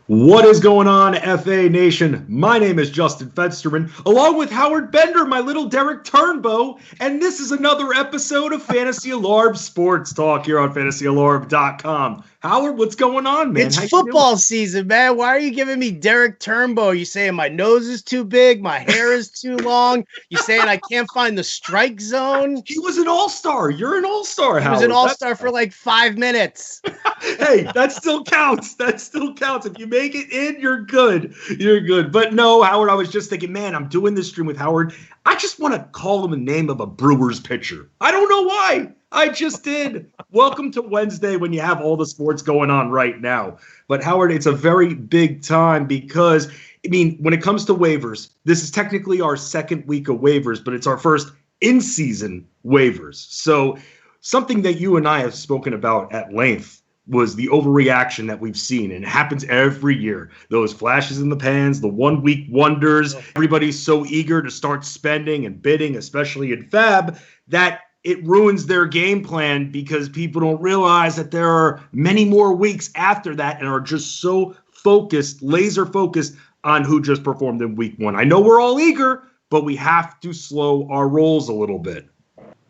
What is going on, FA Nation? My name is Justin Fenserman, along with Howard Bender, my little Derek Turnbow, and this is another episode of Fantasy Alarm Sports Talk here on fantasyalarm.com. Howard, what's going on, man? It's football season, man. Why are you giving me Derek Turnbow? You saying my nose is too big, my hair is too long? You saying I can't find the strike zone? He was an all-star. You're an all-star, Howard. He was an all-star for like 5 minutes. Hey, that still counts. That still counts. If you make it in, you're good. You're good. But no, Howard, I was just thinking, man, I'm doing this stream with Howard. I just want to call him the name of a Brewers pitcher. I don't know why. I just did. Welcome to Wednesday when you have all the sports going on right now. But Howard, it's a very big time because, I mean, when it comes to waivers, this is technically our second week of waivers, but it's our first in-season waivers. So something that you and I have spoken about at length was the overreaction that we've seen, and it happens every year. Those flashes in the pans, the one-week wonders, everybody's so eager to start spending and bidding, especially in Fab, that it ruins their game plan because people don't realize that there are many more weeks after that and are just so focused, laser focused on who just performed in week one. I know we're all eager, but we have to slow our rolls a little bit.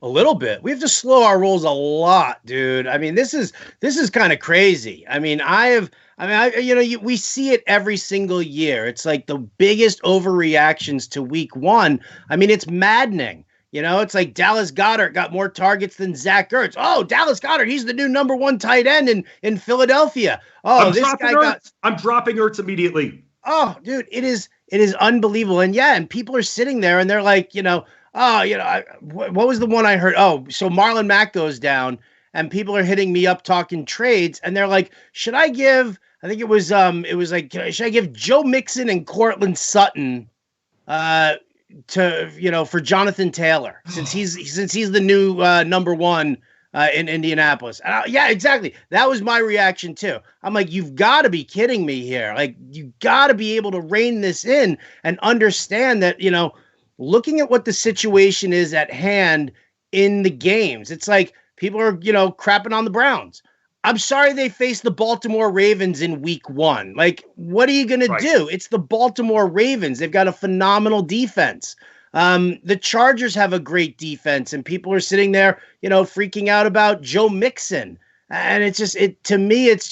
A little bit. We have to slow our rolls a lot, dude. I mean, this is kind of crazy. I mean, we see it every single year. It's like the biggest overreactions to week one. I mean, it's maddening. You know, it's like Dallas Goedert got more targets than Zach Ertz. Oh, Dallas Goedert, he's the new number one tight end in Philadelphia. Oh, I'm dropping Ertz immediately. Oh, dude, it is unbelievable. And yeah, and people are sitting there and they're like, what was the one I heard? Oh, so Marlon Mack goes down and people are hitting me up talking trades and they're like, should I give Joe Mixon and Cortland Sutton for Jonathan Taylor since he's the new number one in Indianapolis. Yeah, exactly. That was my reaction too. I'm like, you've got to be kidding me here. Like, you got to be able to rein this in and understand that, looking at what the situation is at hand in the games, it's like people are, crapping on the Browns. I'm sorry they faced the Baltimore Ravens in week one. Like, what are you going to do? It's the Baltimore Ravens. They've got a phenomenal defense. The Chargers have a great defense, and people are sitting there, freaking out about Joe Mixon. And it's just, to me, it's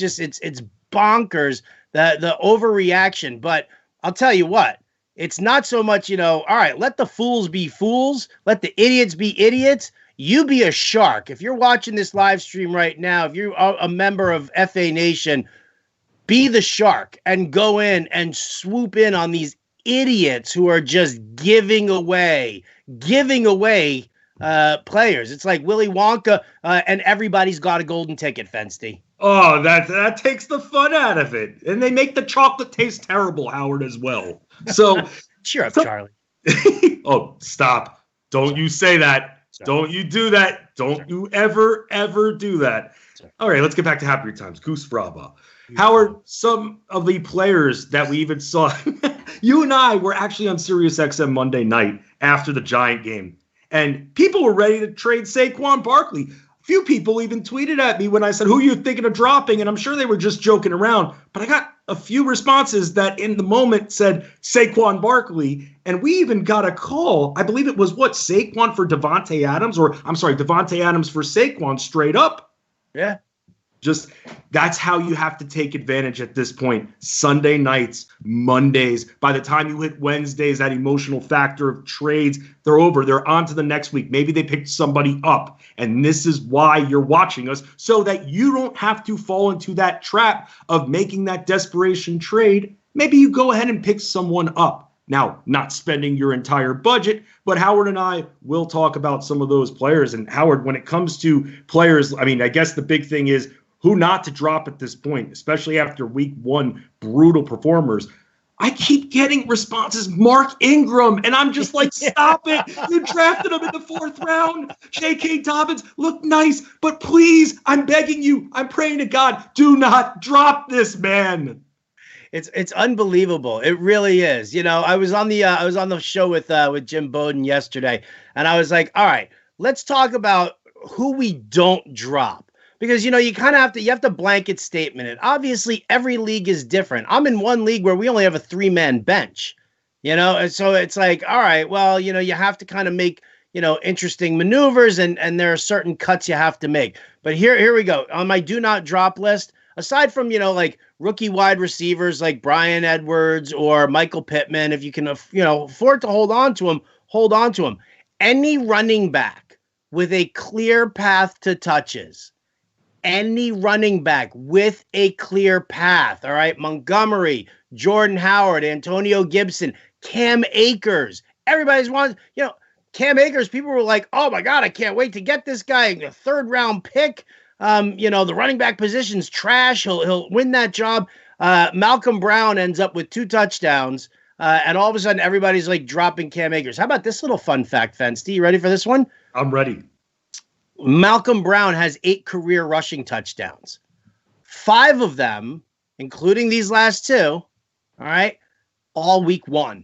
bonkers, the overreaction. But I'll tell you what, it's not so much, all right, let the fools be fools. Let the idiots be idiots. You be a shark. If you're watching this live stream right now, if you're a member of FA Nation, be the shark and go in and swoop in on these idiots who are just giving away players. It's like Willy Wonka and everybody's got a golden ticket, Fensty. Oh, that takes the fun out of it. And they make the chocolate taste terrible, Howard, as well. So cheer up, Charlie. Oh, stop. Don't you say that. Don't you do that. Don't you ever do that. All right, let's get back to happier times. Goose Brava. Howard, some of the players that we even saw, you and I were actually on SiriusXM Monday night after the Giant game, and people were ready to trade Saquon Barkley. A few people even tweeted at me when I said, who are you thinking of dropping? And I'm sure they were just joking around, but I got a few responses that in the moment said Saquon Barkley, and we even got a call. I believe it was Saquon for Devontae Adams, or I'm sorry, Devontae Adams for Saquon straight up. Yeah. Just that's how you have to take advantage at this point. Sunday nights, Mondays, by the time you hit Wednesdays, that emotional factor of trades, they're over. They're on to the next week. Maybe they picked somebody up. And this is why you're watching us, so that you don't have to fall into that trap of making that desperation trade. Maybe you go ahead and pick someone up. Now, not spending your entire budget, but Howard and I will talk about some of those players. And Howard, when it comes to players, I mean, I guess the big thing is who not to drop at this point, especially after week one, brutal performers. I keep getting responses, Mark Ingram, and I'm just like, stop it. You drafted him in the 4th round. J.K. Dobbins looked nice, but please, I'm begging you, I'm praying to God, do not drop this man. It's unbelievable. It really is. I was on the show with Jim Bowden yesterday, and I was like, all right, let's talk about who we don't drop. because you kind of have to blanket statement it. Obviously, every league is different. I'm in one league where we only have a 3-man bench, and so it's like, all right, well, you have to kind of make interesting maneuvers, and there are certain cuts you have to make. But here we go on my do not drop list. Aside from like rookie wide receivers like Brian Edwards or Michael Pittman, if you can afford to hold on to him, hold on to him. Any running back with a clear path to touches. Any running back with a clear path, all right? Montgomery, Jordan Howard, Antonio Gibson, Cam Akers. Everybody's wanting, Cam Akers, people were like, oh my God, I can't wait to get this guy, a 3rd-round pick. The running back position's trash. He'll win that job. Malcolm Brown ends up with 2 touchdowns. And all of a sudden, everybody's like dropping Cam Akers. How about this little fun fact, Fensty? You ready for this one? I'm ready. Malcolm Brown has 8 career rushing touchdowns. 5 of them, including these last 2, all right, all week 1.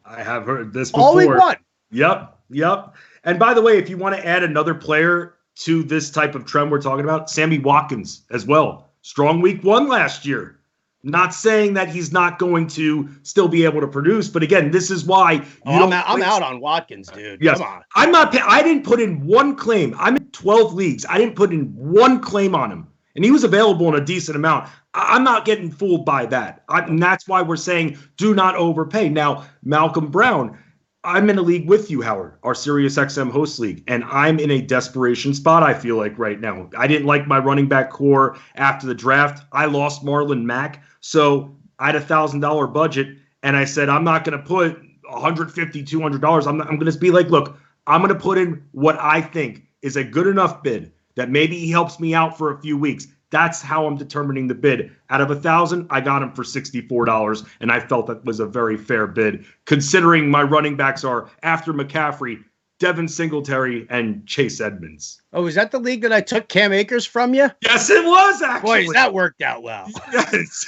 I have heard this before. All week 1. Yep. And by the way, if you want to add another player to this type of trend we're talking about, Sammy Watkins as well. Strong week 1 last year. Not saying that he's not going to still be able to produce, but again, this is why I'm out on Watkins, dude. Yes. Come on. I'm not. I didn't put in one claim. I'm in 12 leagues. I didn't put in one claim on him, and he was available in a decent amount. I'm not getting fooled by that, and that's why we're saying do not overpay. Now, Malcolm Brown, I'm in a league with you, Howard, our SiriusXM host league, and I'm in a desperation spot, I feel like, right now. I didn't like my running back core after the draft. I lost Marlon Mack, so I had $1,000 budget, and I said, I'm not going to put $150, $200. I'm going to be like, look, I'm going to put in what I think is a good enough bid that maybe he helps me out for a few weeks. That's how I'm determining the bid. Out of $1,000, I got him for $64, and I felt that was a very fair bid, considering my running backs are, after McCaffrey, Devin Singletary and Chase Edmonds. Oh, is that the league that I took Cam Akers from you? Yes, it was, actually. Boy, that worked out well. Yes.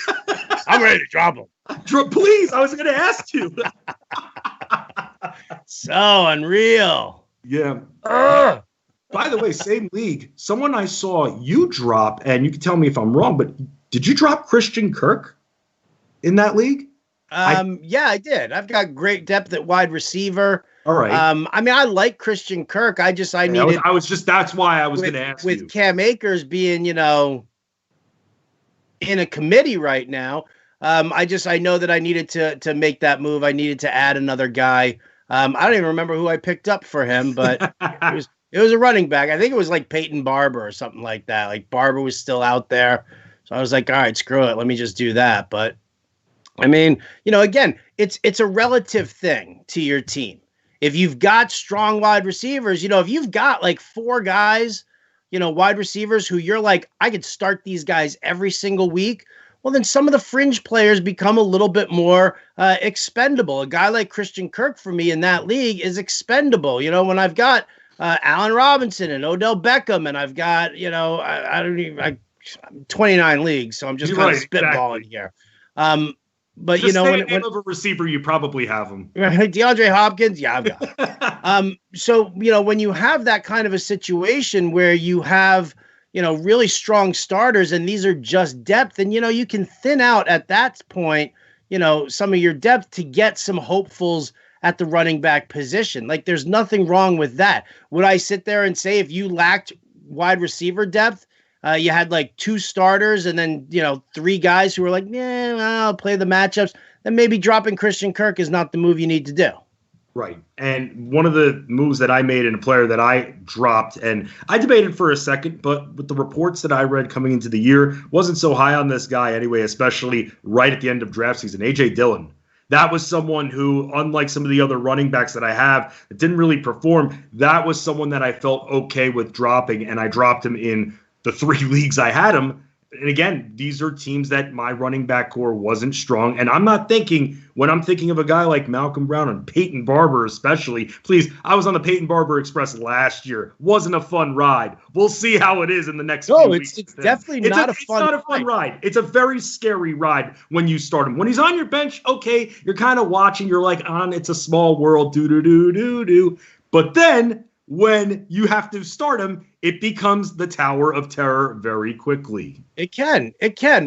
I'm ready to drop him. Please, I was going to ask you. So unreal. Yeah. By the way, same league. Someone I saw you drop, and you can tell me if I'm wrong, but did you drop Christian Kirk in that league? Yeah, I did. I've got great depth at wide receiver. All right. I like Christian Kirk. That's why I was going to ask you. With Cam Akers being, in a committee right now, I know that I needed to make that move. I needed to add another guy. I don't even remember who I picked up for him, but it was a running back. I think it was like Peyton Barber or something like that. Like Barber was still out there. So I was like, all right, screw it. Let me just do that. But I mean, again, it's a relative thing to your team. If you've got strong wide receivers, if you've got like 4 guys, wide receivers who you're like, I could start these guys every single week. Well, then some of the fringe players become a little bit more expendable. A guy like Christian Kirk for me in that league is expendable. When I've got Allen Robinson and Odell Beckham, and I've got, I'm 29 leagues, so I'm just kind of spitballing here. But just say the name of a receiver, you probably have him. DeAndre Hopkins, yeah, I've got him. So when you have that kind of a situation where you have really strong starters, and these are just depth, and you can thin out at that point, some of your depth to get some hopefuls at the running back position. Like, there's nothing wrong with that. Would I sit there and say if you lacked wide receiver depth, you had like 2 starters and then, 3 guys who were like, I'll play the matchups, then maybe dropping Christian Kirk is not the move you need to do. Right. And one of the moves that I made in a player that I dropped, and I debated for a second, but with the reports that I read coming into the year, wasn't so high on this guy anyway, especially right at the end of draft season, A.J. Dillon. That was someone who, unlike some of the other running backs that I have that didn't really perform, that was someone that I felt okay with dropping, and I dropped him in the 3 leagues I had him. And again, these are teams that my running back core wasn't strong. And I'm not thinking, when I'm thinking of a guy like Malcolm Brown and Peyton Barber especially, please, I was on the Peyton Barber Express last year. Wasn't a fun ride. We'll see how it is in the next few weeks. It's definitely not a fun ride. It's a very scary ride when you start him. When he's on your bench, okay, you're kind of watching. You're like, it's a small world, do-do-do-do-do. But then when you have to start him, it becomes the tower of terror very quickly. It can.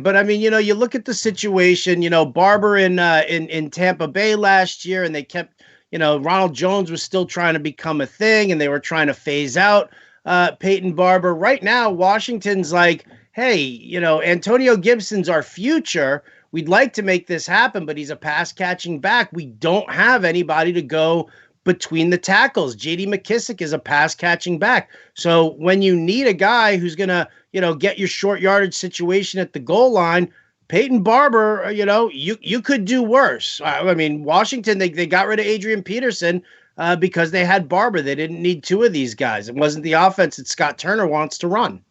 But I mean, you look at the situation, Barber in Tampa Bay last year, and they kept, Ronald Jones was still trying to become a thing, and they were trying to phase out Peyton Barber. Right now, Washington's like, hey, Antonio Gibson's our future. We'd like to make this happen, but he's a pass catching back. We don't have anybody to go between the tackles. J.D. McKissick is a pass catching back. So when you need a guy who's going to, get your short yardage situation at the goal line, Peyton Barber, you could do worse. I mean, Washington, they got rid of Adrian Peterson because they had Barber. They didn't need two of these guys. It wasn't the offense that Scott Turner wants to run.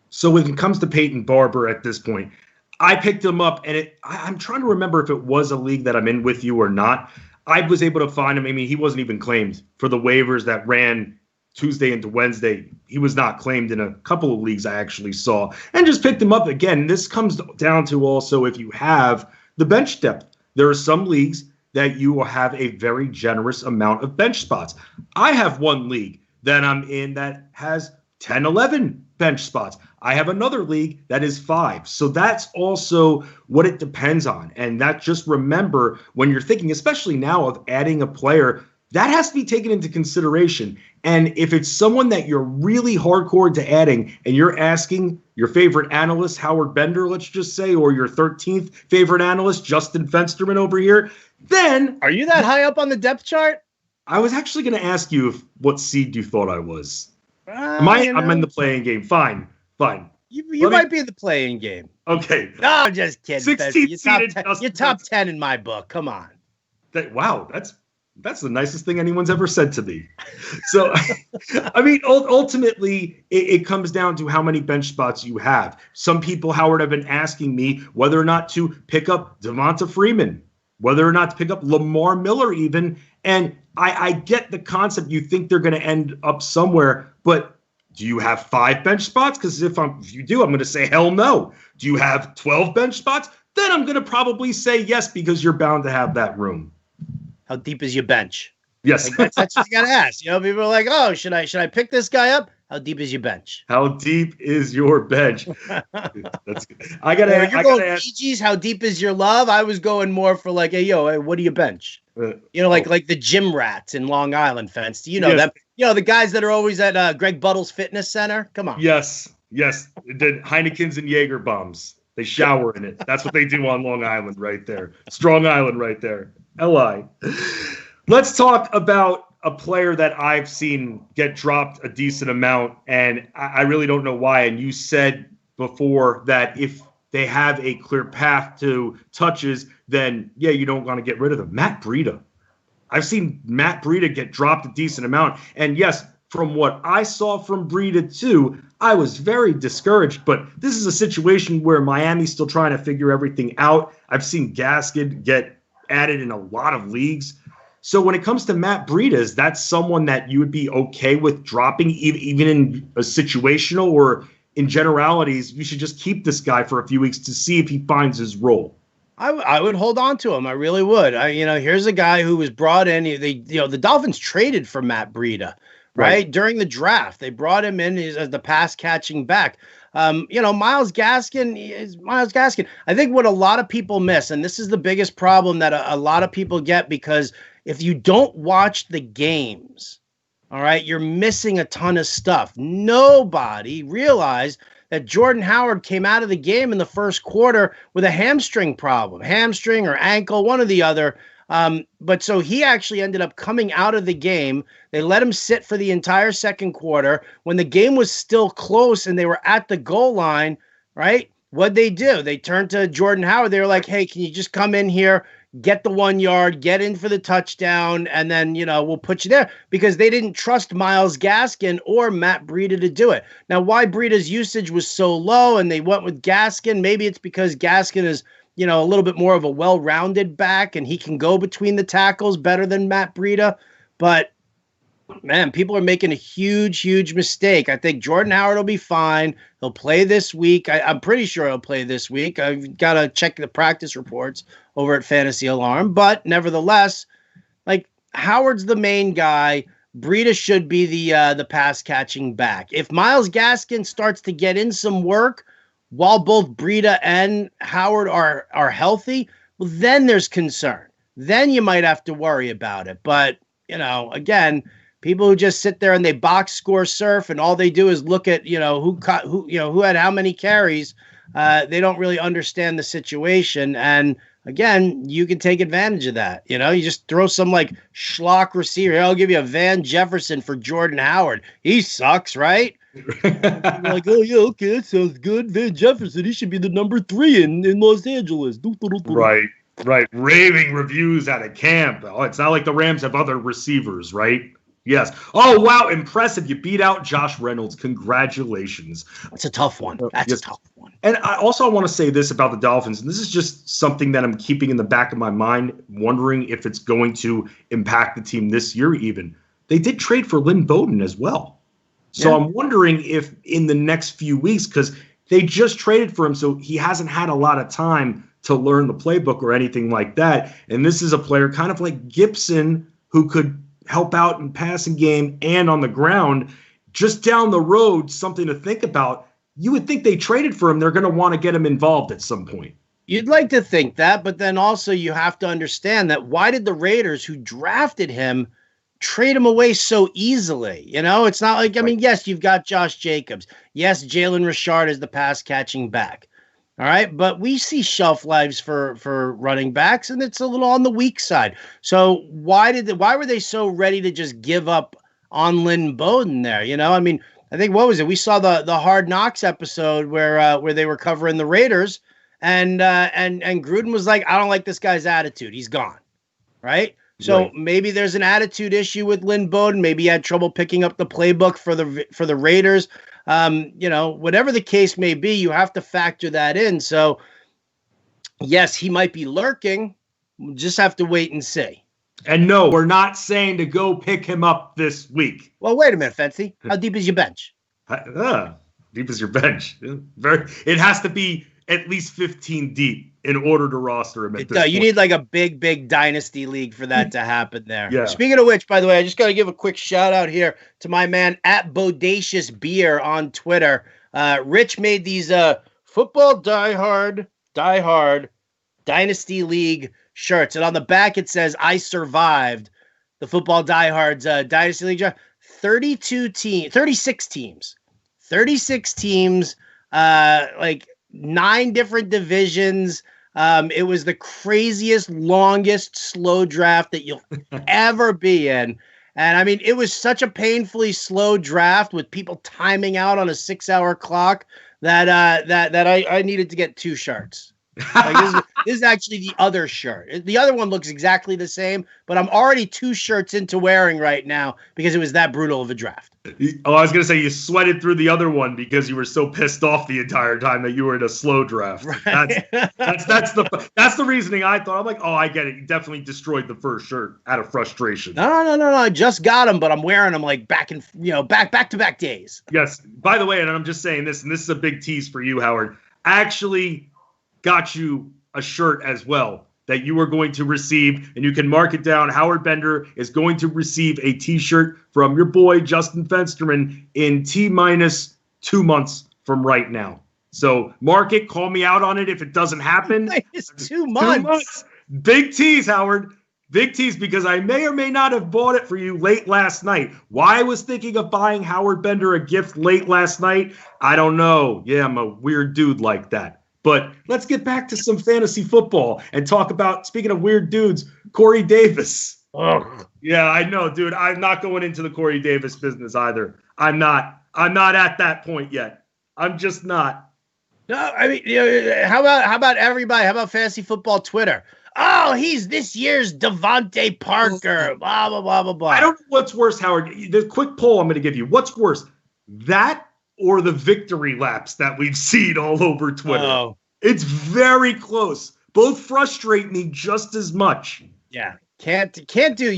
So when it comes to Peyton Barber at this point, I picked him up, and I'm trying to remember if it was a league that I'm in with you or not. I was able to find him. I mean, he wasn't even claimed for the waivers that ran Tuesday into Wednesday. He was not claimed in a couple of leagues I actually saw, and just picked him up again. This comes down to also if you have the bench depth. There are some leagues that you will have a very generous amount of bench spots. I have one league that I'm in that has 10, 11 bench spots. I have another league that is 5. So that's also what it depends on. And that just remember when you're thinking, especially now, of adding a player, that has to be taken into consideration. And if it's someone that you're really hardcore to adding and you're asking your favorite analyst, Howard Bender, let's just say, or your 13th favorite analyst, Justin Fensterman over here, then... Are you that high up on the depth chart? I was actually going to ask you what seed you thought I was. I'm in the playing game. Fine. You might be in the playing game. Okay. No, I'm just kidding. 16th You're top 10 in my book. Come on. Wow, that's the nicest thing anyone's ever said to me. So, I mean, ultimately, it comes down to how many bench spots you have. Some people, Howard, have been asking me whether or not to pick up Devonta Freeman, whether or not to pick up Lamar Miller even. And I get the concept. You think they're going to end up somewhere, but do you have 5 bench spots? Because if you do, I'm going to say hell no. Do you have 12 bench spots? Then I'm going to probably say yes, because you're bound to have that room. How deep is your bench? Yes. That's what you got to ask. People are like, oh, should I pick this guy up? How deep is your bench? How deep is your bench? That's good. I gotta ask. How deep is your love? I was going more for like, hey, what do you bench? Like the gym rats in Long Island fence. Do you know them? The guys that are always at Greg Buttle's Fitness Center. Come on. Yes. The Heinekens and Jaeger bombs. They shower in it. That's what they do on Long Island right there. Strong Island right there. LI. Let's talk about a player that I've seen get dropped a decent amount, and I really don't know why. And you said before that if they have a clear path to touches, then, you don't want to get rid of them. Matt Breida. I've seen Matt Breida get dropped a decent amount. And yes, from what I saw from Breida too, I was very discouraged. But this is a situation where Miami's still trying to figure everything out. I've seen Gaskin get added in a lot of leagues. So when it comes to Matt Breida, is that someone that you would be okay with dropping even in a situational, or in generalities, you should just keep this guy for a few weeks to see if he finds his role? I would hold on to him. I really would. Here's a guy who was brought in. The Dolphins traded for Matt Breida, right? During the draft. They brought him in as the pass catching back. Myles Gaskin is Myles Gaskin. I think what a lot of people miss, and this is the biggest problem that a lot of people get, because if you don't watch the games, all right, you're missing a ton of stuff. Nobody realized that Jordan Howard came out of the game in the first quarter with a hamstring problem, hamstring or ankle, one or the other. But so he actually ended up coming out of the game. They let him sit for the entire second quarter. When the game was still close and they were at the goal line, right? What'd they do? They turned to Jordan Howard. They were like, hey, can you just come in here, get the 1 yard, get in for the touchdown, and then, we'll put you there, because they didn't trust Myles Gaskin or Matt Breida to do it. Now, why Breida's usage was so low and they went with Gaskin, maybe it's because Gaskin is, a little bit more of a well-rounded back and he can go between the tackles better than Matt Breida. But, man, people are making a huge mistake. I think Jordan Howard will be fine. He'll play this week. I'm pretty sure he'll play this week. I've got to check the practice reports over at Fantasy Alarm. But nevertheless, Howard's the main guy. Breida should be the pass catching back. If Myles Gaskin starts to get in some work while both Breida and Howard are healthy, well, then there's concern. Then you might have to worry about it. But, again, people who just sit there and they box score surf and all they do is look at, who had how many carries. They don't really understand the situation. And again, you can take advantage of that. You just throw some like schlock receiver. I'll give you a Van Jefferson for Jordan Howard. He sucks, right? Like, oh yeah, okay, that sounds good. Van Jefferson, he should be the number 3 in Los Angeles. Right. Raving reviews out of camp. Oh, it's not like the Rams have other receivers, right? Yes. Oh, wow. Impressive. You beat out Josh Reynolds. Congratulations. That's a tough one. That's a tough one. And I want to say this about the Dolphins. And this is just something that I'm keeping in the back of my mind, wondering if it's going to impact the team this year even. They did trade for Lynn Bowden as well. So I'm wondering if in the next few weeks, because they just traded for him, so he hasn't had a lot of time to learn the playbook or anything like that. And this is a player kind of like Gibson who could help out in passing game and on the ground. Just down the road, something to think about. You would think they traded for him. They're going to want to get him involved at some point. You'd like to think that, but then also you have to understand that why did the Raiders who drafted him trade him away so easily? It's not like, yes, you've got Josh Jacobs. Yes, Jalen Richard is the pass catching back. All right. But we see shelf lives for running backs, and it's a little on the weak side. So why were they so ready to just give up on Lynn Bowden there? I think, what was it? We saw the Hard Knocks episode where they were covering the Raiders, and Gruden was like, I don't like this guy's attitude. He's gone. Right. So maybe there's an attitude issue with Lynn Bowden. Maybe he had trouble picking up the playbook for the Raiders. Whatever the case may be, you have to factor that in. So, yes, he might be lurking. We'll just have to wait and see. And no, we're not saying to go pick him up this week. Well, wait a minute, Fency. How deep is your bench? Deep is your bench. It has to be at least 15 deep in order to roster him at this point. You need like a big dynasty league for that to happen there. Yeah. Speaking of which, by the way, I just got to give a quick shout out here to my man at Bodacious Beer on Twitter. Rich made these football die hard dynasty league shirts. And on the back, it says, I survived the football diehards dynasty league. 36 teams, like 9 different divisions. It was the craziest, longest, slow draft that you'll ever be in. And it was such a painfully slow draft with people timing out on a 6-hour clock that I needed to get 2 shirts. Like this is actually the other shirt. The other one looks exactly the same, but I'm already 2 shirts into wearing right now because it was that brutal of a draft. Oh, I was going to say you sweated through the other one because you were so pissed off the entire time that you were in a slow draft. Right. That's the reasoning I thought. I'm like, oh, I get it. You definitely destroyed the first shirt out of frustration. No. I just got them, but I'm wearing them like back to back days. Yes. By the way, and I'm just saying this, and this is a big tease for you, Howard. I actually got you a shirt as well that you are going to receive, and you can mark it down. Howard Bender is going to receive a T-shirt from your boy, Justin Fensterman, in T-2 months from right now. So mark it, call me out on it if it doesn't happen. It's 2 months. 2 months. Big tease, Howard. Big tease, because I may or may not have bought it for you late last night. Why I was thinking of buying Howard Bender a gift late last night, I don't know. Yeah, I'm a weird dude like that. But let's get back to some fantasy football and talk about, speaking of weird dudes, Corey Davis. Ugh. Yeah, I know, dude. I'm not going into the Corey Davis business either. I'm not at that point yet. I'm just not. No, how about everybody? How about fantasy football Twitter? Oh, he's this year's Devontae Parker. Blah, blah, blah, blah, blah. I don't know what's worse, Howard. The quick poll I'm going to give you. What's worse, that or the victory laps that we've seen all over Twitter? Oh. It's very close. Both frustrate me just as much. Yeah. You can't do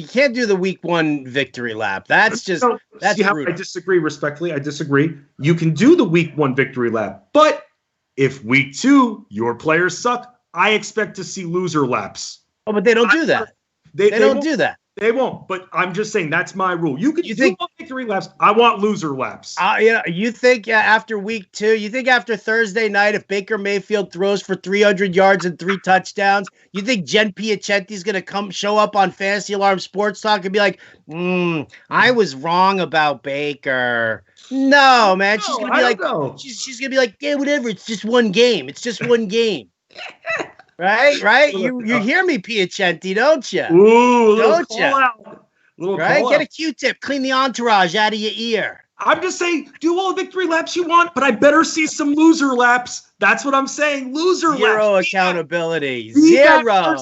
the week 1 victory lap. That's brutal. I disagree respectfully. I disagree. You can do the week 1 victory lap, but if week 2 your players suck, I expect to see loser laps. Oh, but they don't do that. They don't do that. They won't, but I'm just saying that's my rule. You think want victory laps. I want loser laps. You think after week 2, you think after Thursday night, if Baker Mayfield throws for 300 yards and 3 touchdowns, you think Jen Piacenti's going to show up on Fantasy Alarm Sports Talk and be like, I was wrong about Baker. No, man. She's going to be like, she's going to be like, yeah, whatever. It's just one game. It's just one game. Right? You hear me, Piacenti, don't you? Ooh, don't you? Right? Get a Q-tip, clean the entourage out of your ear. I'm just saying, do all the victory laps you want, but I better see some loser laps. That's what I'm saying. Loser laps. Zero accountability. Zero.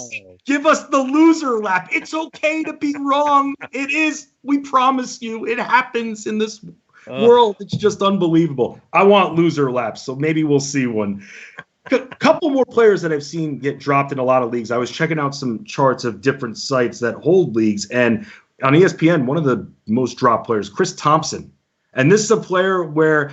Give us the loser lap. It's okay to be wrong. It is. We promise you. It happens in this world. It's just unbelievable. I want loser laps, so maybe we'll see one. A couple more players that I've seen get dropped in a lot of leagues. I was checking out some charts of different sites that hold leagues, and on ESPN, one of the most dropped players, Chris Thompson. And this is a player where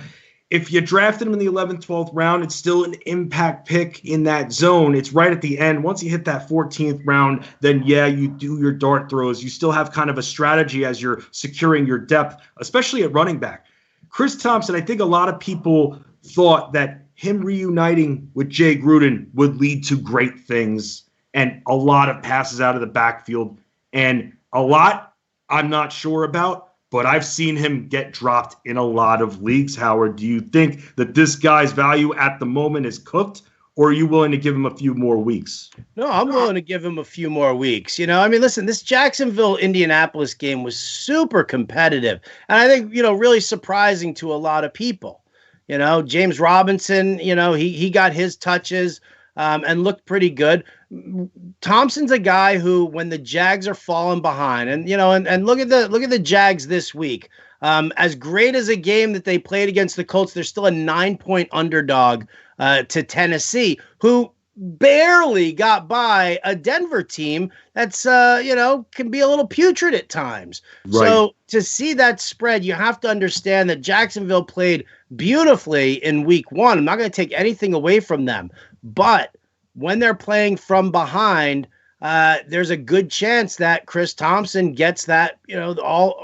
if you drafted him in the 11th, 12th round, it's still an impact pick in that zone. It's right at the end. Once you hit that 14th round, then yeah, you do your dart throws. You still have kind of a strategy as you're securing your depth, especially at running back. Chris Thompson, I think a lot of people thought that him reuniting with Jay Gruden would lead to great things and a lot of passes out of the backfield. And a lot I'm not sure about, but I've seen him get dropped in a lot of leagues. Howard, do you think that this guy's value at the moment is cooked, or are you willing to give him a few more weeks? No, I'm willing to give him a few more weeks. Listen, this Jacksonville-Indianapolis game was super competitive. And I think, really surprising to a lot of people. James Robinson, he got his touches and looked pretty good. Thompson's a guy who, when the Jags are falling behind, and look at the Jags this week. As great as a game that they played against the Colts, they're still a 9-point underdog to Tennessee, who barely got by a Denver team that's can be a little putrid at times. Right. So to see that spread, you have to understand that Jacksonville played beautifully in week 1. I'm not going to take anything away from them, but when they're playing from behind, there's a good chance that Chris Thompson gets that,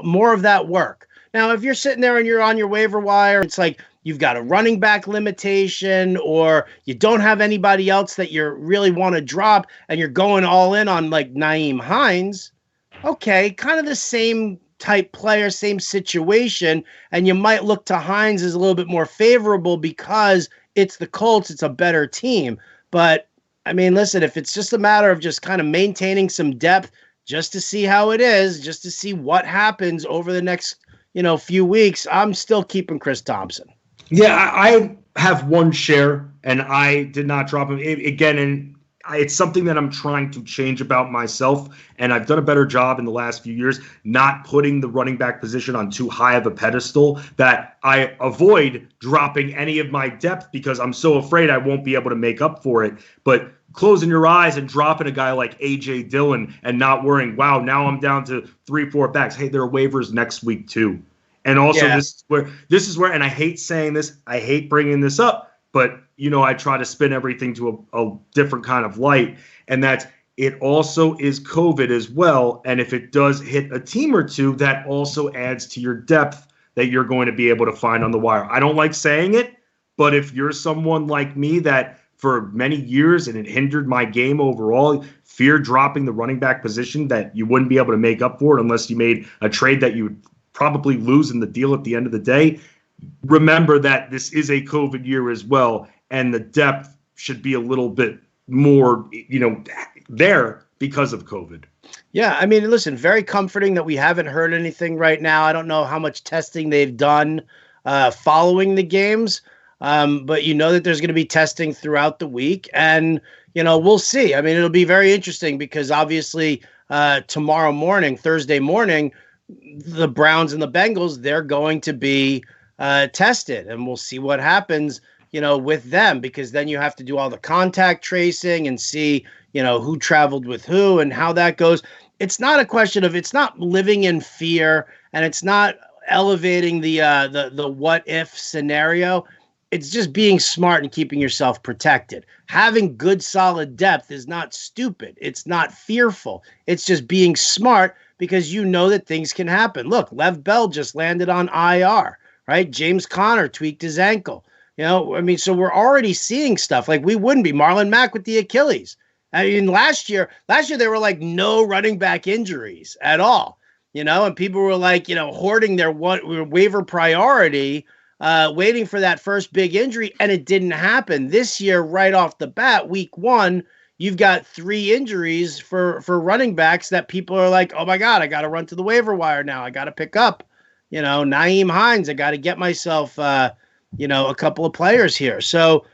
more of that work. Now, if you're sitting there and you're on your waiver wire, it's like you've got a running back limitation, or you don't have anybody else that you really want to drop, and you're going all in on like Nyheim Hines. Okay, kind of the same type player, same situation, and you might look to Hines as a little bit more favorable because it's the Colts, it's a better team. But I mean, listen, if it's just a matter of just kind of maintaining some depth just to see how it is, just to see what happens over the next, few weeks, I'm still keeping Chris Thompson. Yeah, I have one share, and I did not drop him again. And it's something that I'm trying to change about myself, and I've done a better job in the last few years not putting the running back position on too high of a pedestal, that I avoid dropping any of my depth because I'm so afraid I won't be able to make up for it. But closing your eyes and dropping a guy like A.J. Dillon and not worrying, wow, now I'm down to 3-4 backs. Hey, there are waivers next week too. And also this is where, and I hate saying this, I hate bringing this up, but, I try to spin everything to a different kind of light, and that it also is COVID as well. And if it does hit a team or two, that also adds to your depth that you're going to be able to find on the wire. I don't like saying it, but if you're someone like me that for many years, and it hindered my game overall, fear dropping the running back position, that you wouldn't be able to make up for it unless you made a trade that you would probably lose in the deal at the end of the day. Remember that this is a COVID year as well, and the depth should be a little bit more, there because of COVID. Yeah, I mean, listen, very comforting that we haven't heard anything right now. I don't know how much testing they've done following the games, but that there's going to be testing throughout the week, and we'll see. I mean, it'll be very interesting because obviously tomorrow morning, Thursday morning, the Browns and the Bengals, they're going to be tested, and we'll see what happens, with them, because then you have to do all the contact tracing and see, who traveled with who and how that goes. It's not a question of, it's not living in fear, and it's not elevating the what if scenario. it's just being smart and keeping yourself protected. Having good, solid depth is not stupid. It's not fearful. It's just being smart because you know that things can happen. Look, Lev Bell just landed on IR, right? James Conner tweaked his ankle. So we're already seeing stuff. Like, we wouldn't be. Marlon Mack with the Achilles. I mean, last year there were like no running back injuries at all, and people were like, hoarding their waiver priority, waiting for that first big injury, and it didn't happen. This year, right off the bat, week 1, you've got 3 injuries for running backs that people are like, oh my God, I got to run to the waiver wire now. I got to pick up, Nyheim Hines. I got to get myself, a couple of players here. So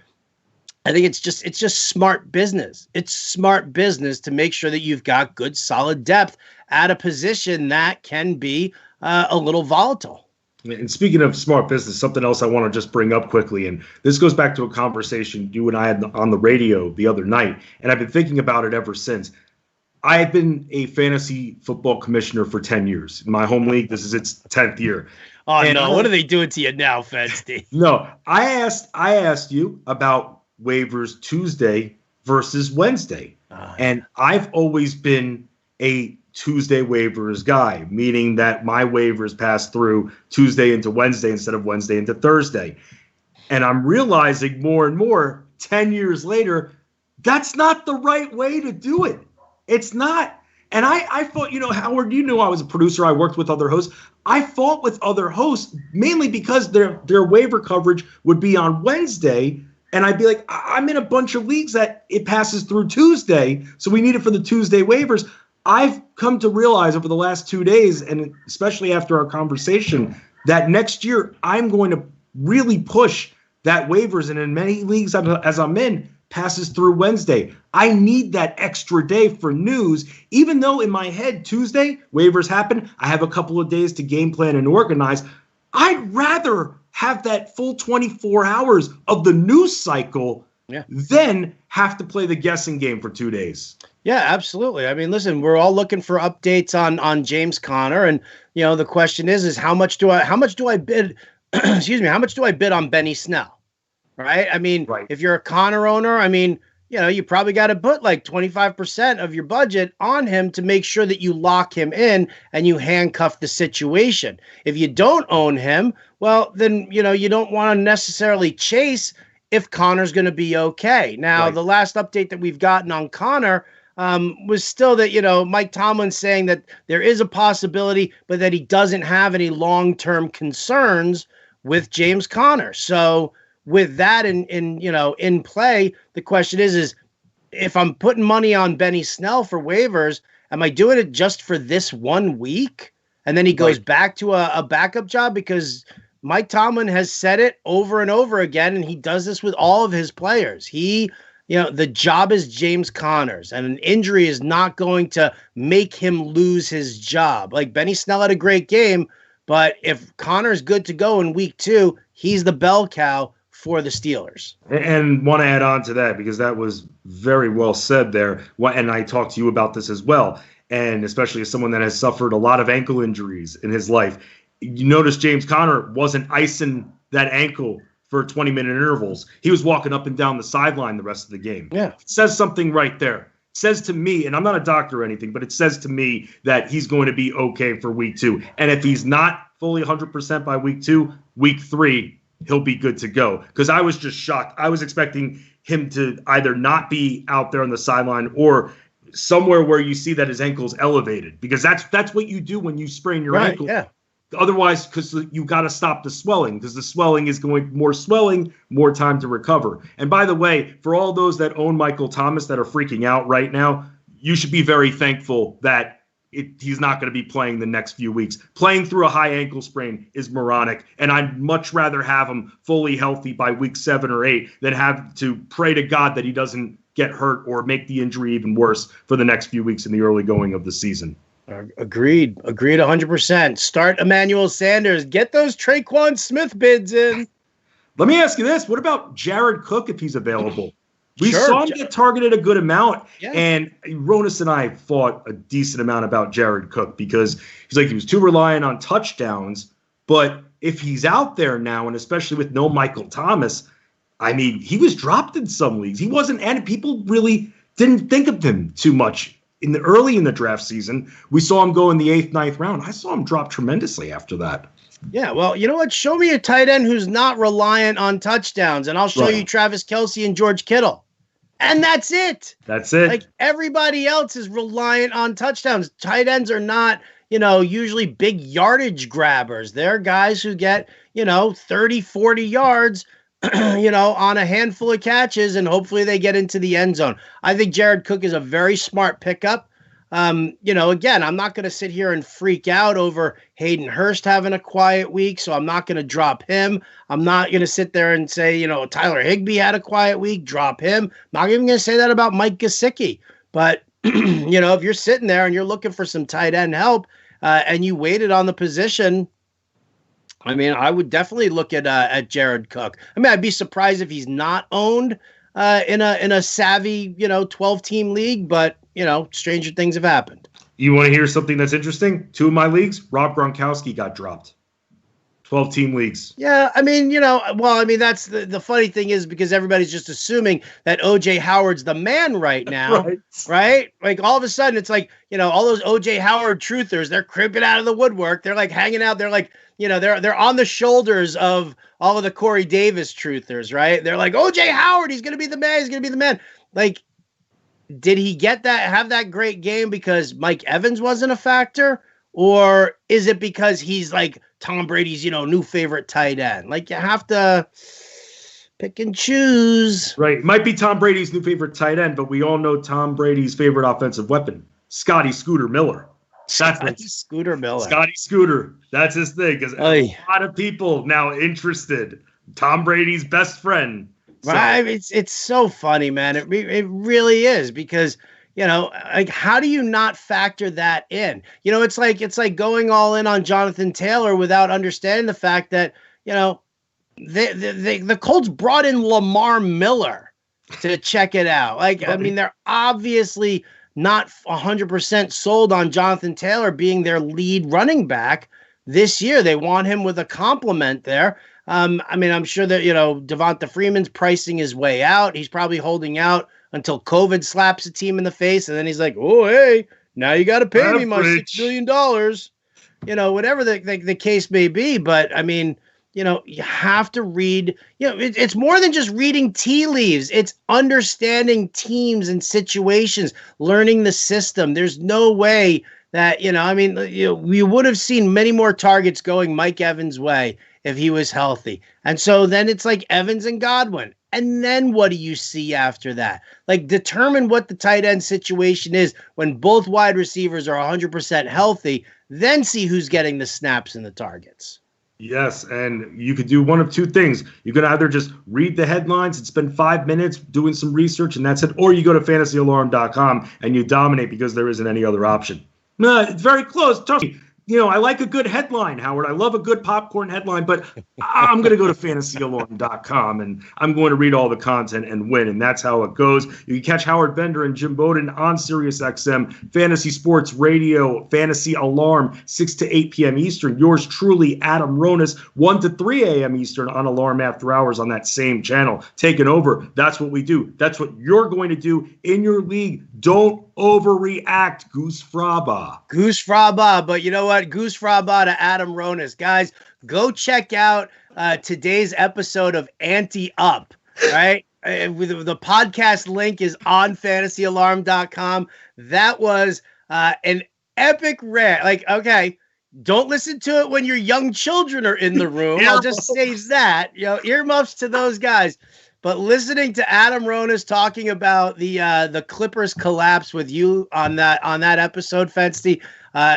I think it's just smart business. It's smart business to make sure that you've got good, solid depth at a position that can be a little volatile. And speaking of smart business, something else I want to just bring up quickly, and this goes back to a conversation you and I had on the radio the other night, and I've been thinking about it ever since. I've been a fantasy football commissioner for 10 years. In my home league, this is its 10th year. Oh, and no. What are they doing to you now, Fensty? No, I asked you about waivers Tuesday versus Wednesday. And I've always been a Tuesday waivers guy, meaning that my waivers pass through Tuesday into Wednesday instead of Wednesday into Thursday. And I'm realizing more and more 10 years later, that's not the right way to do it. It's not. And I thought, Howard, I was a producer. I worked with other hosts. I fought with other hosts mainly because their waiver coverage would be on Wednesday. And I'd be like, I'm in a bunch of leagues that it passes through Tuesday, so we need it for the Tuesday waivers. I've come to realize over the last 2 days, and especially after our conversation, that next year I'm going to really push that waivers, and in many leagues as I'm in, passes through Wednesday. I need that extra day for news, even though in my head, Tuesday, waivers happen. I have a couple of days to game plan and organize. I'd rather have that full 24 hours of the news cycle than have to play the guessing game for 2 days. Yeah, absolutely. I mean, listen, we're all looking for updates on James Conner, and the question is how much do I bid? Excuse me, how much do I bid on Benny Snell? Right? I mean, If you're a Conner owner, I mean, you probably got to put like 25% of your budget on him to make sure that you lock him in and you handcuff the situation. If you don't own him, well, then, you don't want to necessarily chase if Connor's going to be okay. Now, the last update that we've gotten on Conner was still that, Mike Tomlin saying that there is a possibility, but that he doesn't have any long-term concerns with James Conner. So with that in play, the question is if I'm putting money on Benny Snell for waivers, am I doing it just for this 1 week? And then he goes back to a backup job? Because Mike Tomlin has said it over and over again, and he does this with all of his players. The job is James Conner's, and an injury is not going to make him lose his job. Like, Benny Snell had a great game, but if Conner's good to go in week 2, he's the bell cow for the Steelers. And want to add on to that, because that was very well said there. And I talked to you about this as well. And especially as someone that has suffered a lot of ankle injuries in his life, you notice James Conner wasn't icing that ankle for 20-minute intervals. He was walking up and down the sideline the rest of the game. Yeah. It says something right there. It says to me, and I'm not a doctor or anything, but it says to me that he's going to be okay for week 2. And if he's not fully 100% by week 2, week 3, he'll be good to go. Because I was just shocked. I was expecting him to either not be out there on the sideline or somewhere where you see that his ankle's elevated. Because that's what you do when you sprain your ankle. Yeah. Otherwise, because you got to stop the swelling, because the swelling is going more swelling, more time to recover. And by the way, for all those that own Michael Thomas that are freaking out right now, you should be very thankful that he's not going to be playing the next few weeks. Playing through a high ankle sprain is moronic, and I'd much rather have him fully healthy by week 7 or 8 than have to pray to God that he doesn't get hurt or make the injury even worse for the next few weeks in the early going of the season. Agreed 100%. Start Emmanuel Sanders. Get those Traquan Smith bids in. Let me ask you this. What about Jared Cook if he's available? We saw him get targeted a good amount, and Ronas and I fought a decent amount about Jared Cook because he was too reliant on touchdowns. But if he's out there now, and especially with no Michael Thomas, I mean, he was dropped in some leagues. He wasn't, and people really didn't think of him too much early in the draft season. We saw him go in the 8th, 9th round. I saw him drop tremendously after that. Yeah, well, you know what? Show me a tight end who's not reliant on touchdowns, and I'll show you Travis Kelce and George Kittle. And that's it. That's it. Like, everybody else is reliant on touchdowns. Tight ends are not, usually big yardage grabbers. They're guys who get, 30, 40 yards, on a handful of catches, and hopefully they get into the end zone. I think Jared Cook is a very smart pickup. Again, I'm not going to sit here and freak out over Hayden Hurst having a quiet week, so I'm not going to drop him. I'm not going to sit there and say, Tyler Higbee had a quiet week, drop him. I'm not even going to say that about Mike Gesicki. But, if you're sitting there and you're looking for some tight end help and you waited on the position, I mean, I would definitely look at Jared Cook. I mean, I'd be surprised if he's not owned in a savvy, 12-team league, but stranger things have happened. You want to hear something that's interesting? 2 of my leagues, Rob Gronkowski got dropped. 12-team leagues. Yeah, I mean, that's the funny thing is because everybody's just assuming that O.J. Howard's the man right now, right? Like, all of a sudden, it's like, all those O.J. Howard truthers, they're creeping out of the woodwork. They're, like, hanging out. They're, like, they're on the shoulders of all of the Corey Davis truthers, right? They're like, O.J. Howard, he's going to be the man. He's going to be the man. Like, did he have that great game because Mike Evans wasn't a factor? Or is it because he's like Tom Brady's, new favorite tight end? Like, you have to pick and choose. Right. It might be Tom Brady's new favorite tight end, but we all know Tom Brady's favorite offensive weapon, Scotty Scooter Miller. Scooter Miller. Scotty Scooter. That's his thing. Because a lot of people now interested. Tom Brady's best friend. So. Right. It's so funny, man. It really is because, like, how do you not factor that in? It's like going all in on Jonathan Taylor without understanding the fact that, the Colts brought in Lamar Miller to check it out. Like, I mean, they're obviously not 100% sold on Jonathan Taylor being their lead running back this year. They want him with a complement there. I mean, I'm sure that, Devonta Freeman's pricing his way out. He's probably holding out until COVID slaps a team in the face. And then he's like, oh, hey, now you got to pay me my $6 million, whatever the case may be. But I mean, you have to read, it's more than just reading tea leaves. It's understanding teams and situations, learning the system. There's no way that, we would have seen many more targets going Mike Evans' way if he was healthy. And so then it's like Evans and Godwin. And then what do you see after that? Like, determine what the tight end situation is when both wide receivers are 100% healthy, then see who's getting the snaps and the targets. Yes, and you could do one of two things. You could either just read the headlines and spend 5 minutes doing some research, and that's it, or you go to fantasyalarm.com and you dominate because there isn't any other option. No, it's very close. Trust me. I like a good headline, Howard. I love a good popcorn headline, but I'm going to go to fantasyalarm.com and I'm going to read all the content and win. And that's how it goes. You can catch Howard Bender and Jim Bowden on SiriusXM, Fantasy Sports Radio, Fantasy Alarm, 6 to 8 p.m. Eastern. Yours truly, Adam Ronis, 1 to 3 a.m. Eastern on Alarm After Hours on that same channel. Taking over. That's what we do. That's what you're going to do in your league. Don't overreact, Goose Fraba. Goose Fraba, but you know what? Goose Fraba to Adam Ronis. Guys, go check out today's episode of Ante Up, right? The podcast link is on fantasyalarm.com. That was an epic rant. Like, okay, don't listen to it when your young children are in the room. I'll just say that. Earmuffs to those guys. But listening to Adam Ronis talking about the Clippers collapse with you on that episode, Fensty,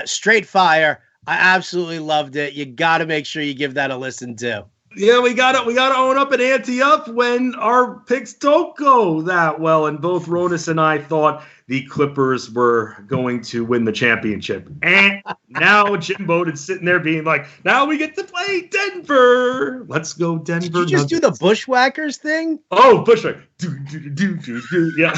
straight fire. I absolutely loved it. You got to make sure you give that a listen too. Yeah, we got to own up and ante up when our picks don't go that well. And both Ronis and I thought the Clippers were going to win the championship. And now Jim Bowden's sitting there being like, now we get to play Denver. Let's go, Denver. Did you just do the Bushwhackers thing? Oh, Bushwhackers. Yeah.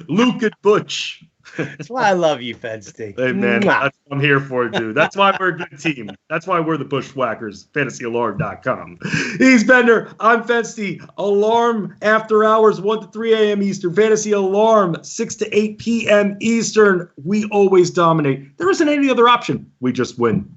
Luke and Butch. That's why I love you, Fensty. Hey, man, that's what I'm here for, dude. That's why we're a good team. That's why we're the Bushwhackers, fantasyalarm.com. He's Bender. I'm Fensty. Alarm after hours, 1 to 3 a.m. Eastern. Fantasy Alarm, 6 to 8 p.m. Eastern. We always dominate. There isn't any other option. We just win.